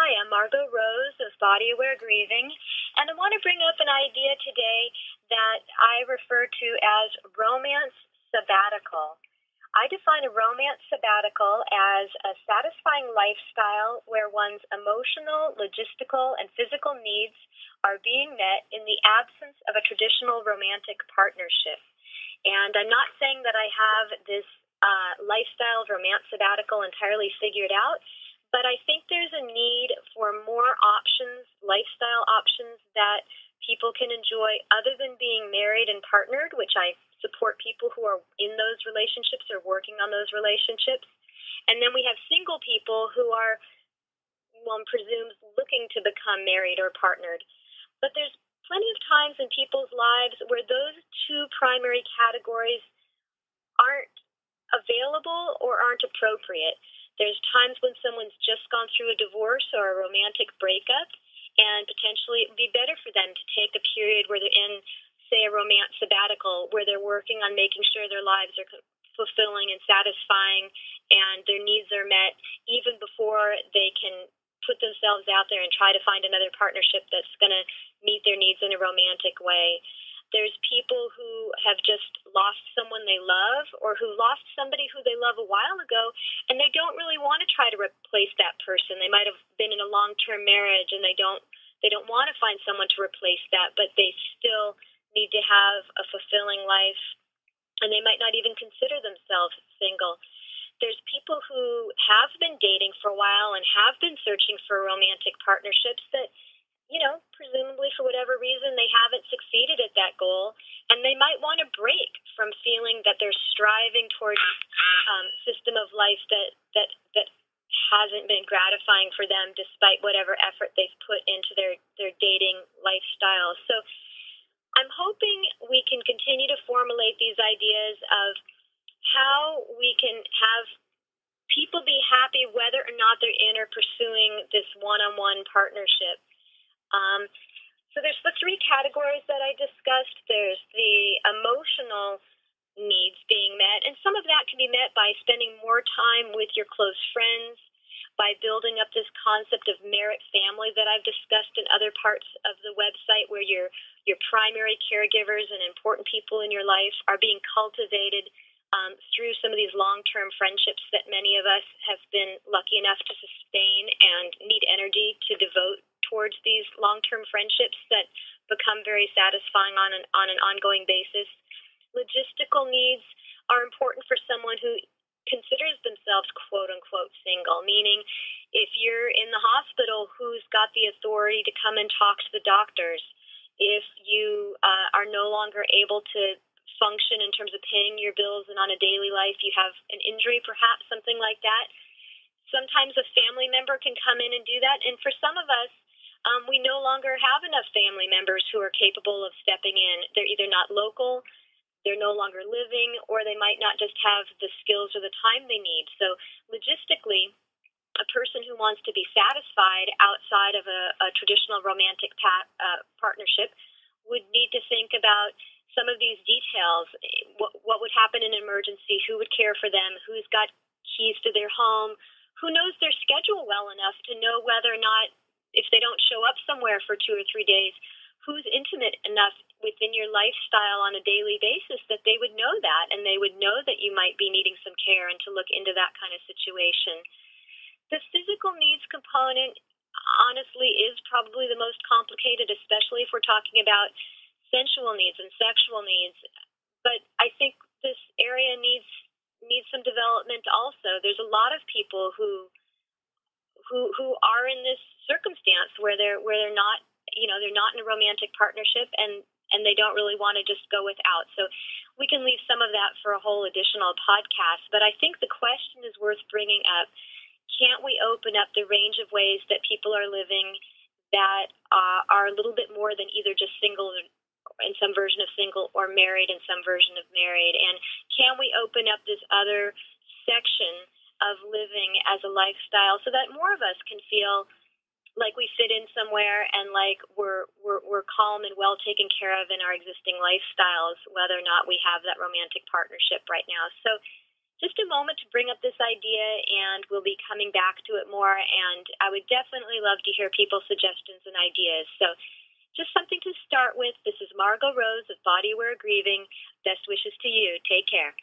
Hi, I'm Margot Rose of Body Aware Grieving, and I want to bring up an idea today that I refer to as romance sabbatical. I define a romance sabbatical as a satisfying lifestyle where one's emotional, logistical, and physical needs are being met in the absence of a traditional romantic partnership. And I'm not saying that I have this lifestyle of romance sabbatical entirely figured out, but I think there's a need for more options, lifestyle options that people can enjoy other than being married and partnered, which I support people who are in those relationships or working on those relationships. And then we have single people who are, one presumes, looking to become married or partnered. But there's plenty of times in people's lives where those two primary categories aren't available or aren't appropriate. There's times when someone's just gone through a divorce or a romantic breakup, and potentially it would be better for them to take a period where they're in, say, a romance sabbatical, where they're working on making sure their lives are fulfilling and satisfying and their needs are met even before they can put themselves out there and try to find another partnership that's going to meet their needs in a romantic way. There's people who have just lost someone they love or who lost somebody who they love a while ago, and they don't really want to try to replace that person. They might have been in a long-term marriage, and they don't want to find someone to replace that, but they still need to have a fulfilling life, and they might not even consider themselves single. There's people who have been dating for a while and have been searching for romantic partnerships that, presumably for whatever reason, they haven't succeeded at that goal, and they might want to break from feeling that they're striving towards a system of life that hasn't been gratifying for them despite whatever effort they've put into their dating lifestyle. So I'm hoping we can continue to formulate these ideas of how we can have people be happy whether or not they're in or pursuing this one-on-one partnership. So there's the three categories that I discussed. There's the emotional needs being met, and some of that can be met by spending more time with your close friends, by building up this concept of merit family that I've discussed in other parts of the website, where your primary caregivers and important people in your life are being cultivated through some of these long-term friendships that many of us have been lucky enough to sustain and need energy to devote towards these long-term friendships that become very satisfying on an ongoing basis. Logistical needs are important for someone who considers themselves quote-unquote single, meaning if you're in the hospital, who's got the authority to come and talk to the doctors? If you are no longer able to function in terms of paying your bills and on a daily life, you have an injury, perhaps something like that. Sometimes a family member can come in and do that, and for some of us, we no longer have enough family members who are capable of stepping in. They're either not local, they're no longer living, or they might not just have the skills or the time they need. So logistically, a person who wants to be satisfied outside of a traditional romantic partnership would need to think about some of these details. What would happen in an emergency? Who would care for them? Who's got keys to their home? Who knows their schedule well enough to know whether or not, if they don't show up somewhere for 2 or 3 days, who's intimate enough within your lifestyle on a daily basis that they would know that, and they would know that you might be needing some care and to look into that kind of situation. The physical needs component, honestly, is probably the most complicated, especially if we're talking about sensual needs and sexual needs. But I think this area needs some development also. There's a lot of people who are in this circumstance where they're not, they're not in a romantic partnership and they don't really want to just go without. So we can leave some of that for a whole additional podcast. But I think the question is worth bringing up. Can't we open up the range of ways that people are living that are a little bit more than either just single in some version of single or married in some version of married? And can we open up this other section of living as a lifestyle so that more of us can feel like we fit in somewhere and like we're calm and well taken care of in our existing lifestyles, whether or not we have that romantic partnership right now? So just a moment to bring up this idea, and we'll be coming back to it more. And I would definitely love to hear people's suggestions and ideas. So just something to start with. This is Margot Rose of Body Aware Grieving. Best wishes to you. Take care.